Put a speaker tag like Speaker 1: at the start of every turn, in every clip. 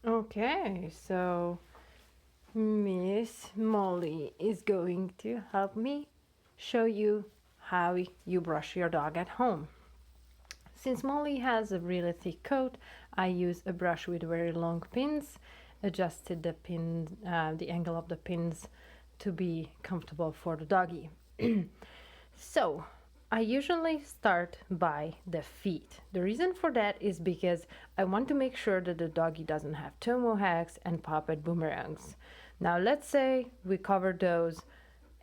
Speaker 1: Okay, so Miss Molly is going to help me show you how you brush your dog at home. Since Molly has a really thick coat, I use a brush with very long pins, adjusted the angle of the pins to be comfortable for the doggy. So, I usually start by the feet. The reason for that is because I want to make sure that the doggy doesn't have toe mohawks and popped boomerangs. Now, let's say we cover those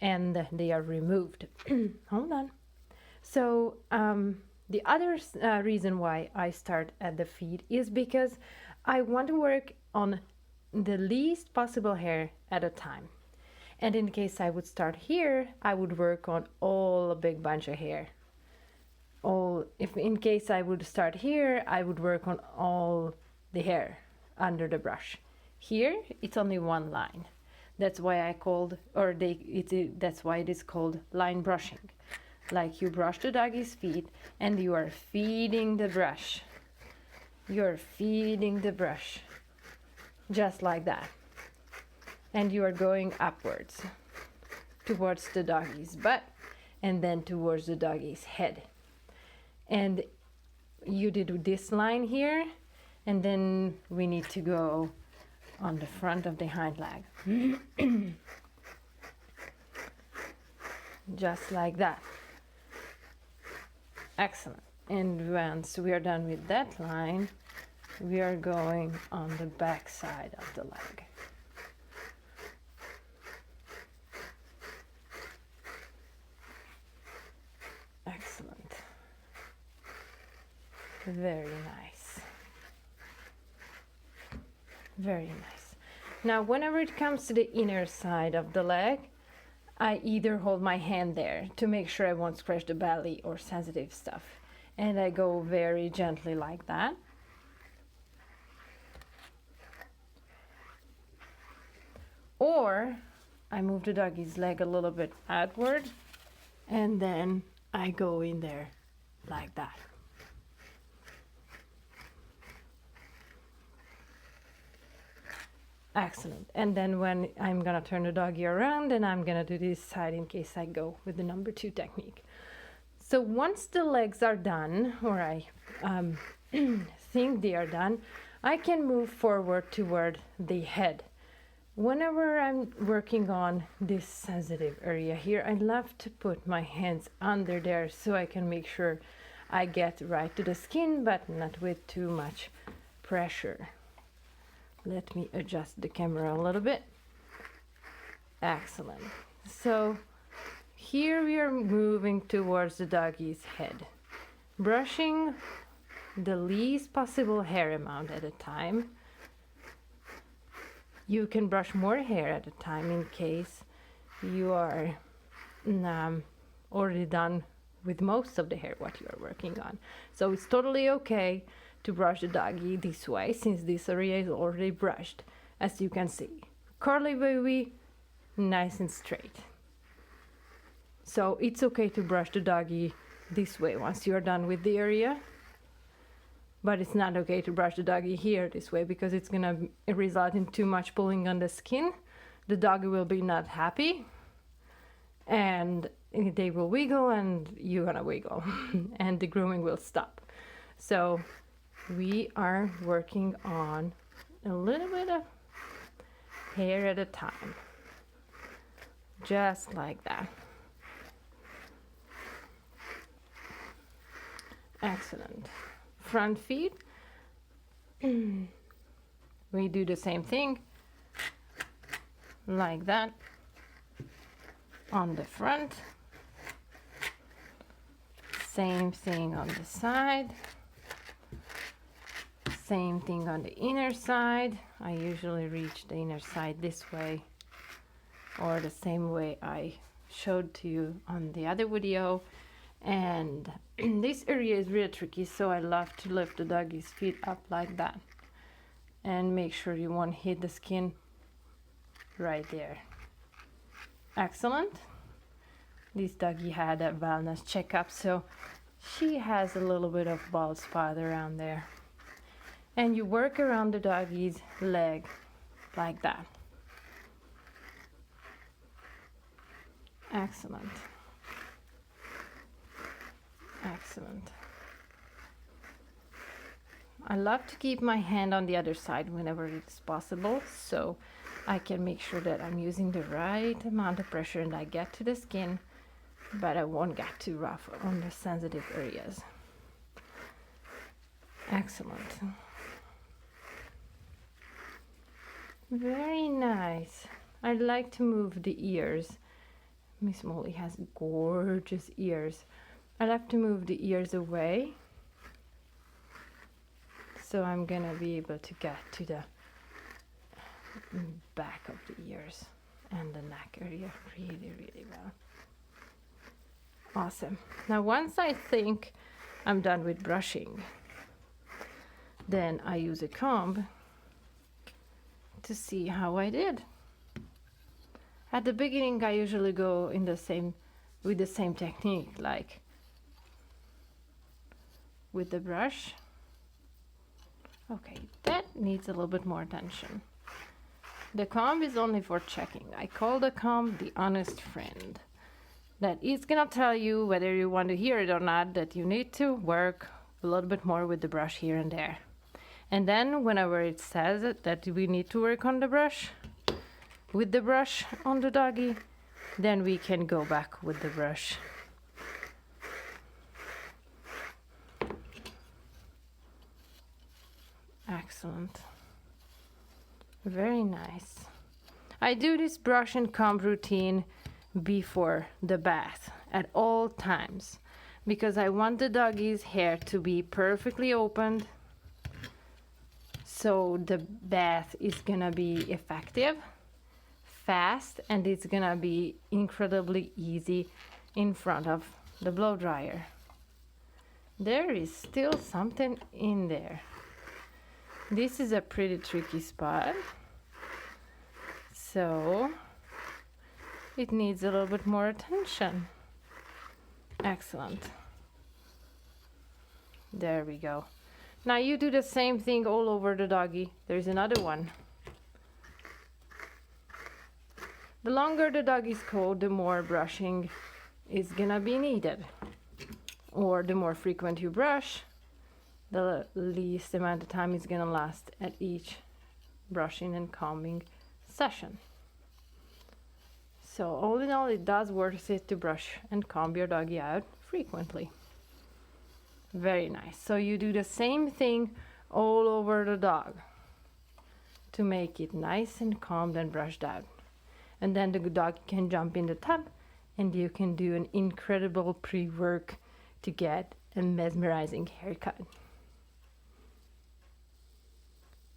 Speaker 1: and they are removed. Hold on. So, the other reason why I start at the feet is because I want to work on the least possible hair at a time. And in case I would start here, I would work on all a big bunch of hair. All if in case I would start here, I would work on all the hair under the brush. Here, it's only one line. That's why I called, or that's why it is called line brushing. Like you brush the doggy's feet and you are feeding the brush. You're feeding the brush. Just like that. And you are going upwards towards the doggy's butt and then towards the doggy's head. And you did this line here, and then we need to go on the front of the hind leg. Just like that. Excellent. And once we are done with that line, we are going on the back side of the leg. Excellent. Very nice. Very nice. Now, whenever it comes to the inner side of the leg, I either hold my hand there to make sure I won't scratch the belly or sensitive stuff. And I go very gently like that. Or I move the doggy's leg a little bit outward and then I go in there like that. Excellent. And then when I'm gonna turn the doggy around, and I'm gonna do this side in case I go with the number 2 technique. So once the legs are done, or I think they are done, I can move forward toward the head. Whenever I'm working on this sensitive area here, I love to put my hands under there so I can make sure I get right to the skin, but not with too much pressure. Let me adjust the camera a little bit. Excellent. So here we are moving towards the doggy's head, brushing the least possible hair amount at a time. You can brush more hair at a time in case you are already done with most of the hair what you are working on. So it's totally okay to brush the doggy this way, since this area is already brushed, as you can see. Curly wavy, nice and straight. So it's okay to brush the doggy this way once you're done with the area. But it's not okay to brush the doggy here this way, because it's gonna result in too much pulling on the skin. The doggy will be not happy, and they will wiggle and you're gonna wiggle and the grooming will stop. So we are working on a little bit of hair at a time, just like that. Excellent. Front feet, we do the same thing like that on the front, same thing on the side, same thing on the inner side. I usually reach the inner side this way, or the same way I showed to you on the other video. And this area is really tricky, so I love to lift the doggy's feet up like that and make sure you won't hit the skin right there. Excellent. This doggy had a wellness checkup, so she has a little bit of bald spot around there. And you work around the doggy's leg like that. Excellent. Excellent. I love to keep my hand on the other side whenever it's possible, so I can make sure that I'm using the right amount of pressure and I get to the skin, but I won't get too rough on the sensitive areas. Excellent. Very nice. I'd like to move the ears. Miss Molly has gorgeous ears. I'd have to move the ears away. So I'm gonna be able to get to the back of the ears and the neck area really, really well. Awesome. Now once I think I'm done with brushing, then I use a comb to see how I did. At the beginning I usually go with the same technique, like with the brush. Okay, that needs a little bit more attention. The comb is only for checking. I call the comb the honest friend. That it's gonna tell you whether you want to hear it or not, that you need to work a little bit more with the brush here and there. And then whenever it says that we need to work on the brush, with the brush on the doggy, then we can go back with the brush. Excellent. Very nice. I do this brush and comb routine before the bath at all times because I want the doggy's hair to be perfectly opened, so the bath is gonna be effective, fast, and it's gonna be incredibly easy in front of the blow dryer. There is still something in there. This is a pretty tricky spot, so it needs a little bit more attention. Excellent. There we go. Now you do the same thing all over the doggy. There's another one. The longer the doggy's coat, the more brushing is gonna be needed. Or the more frequent you brush, the least amount of time is gonna last at each brushing and combing session. So all in all, it does worth it to brush and comb your doggy out frequently. Very nice. So you do the same thing all over the dog to make it nice and combed and brushed out. And then the dog can jump in the tub and you can do an incredible pre-work to get a mesmerizing haircut.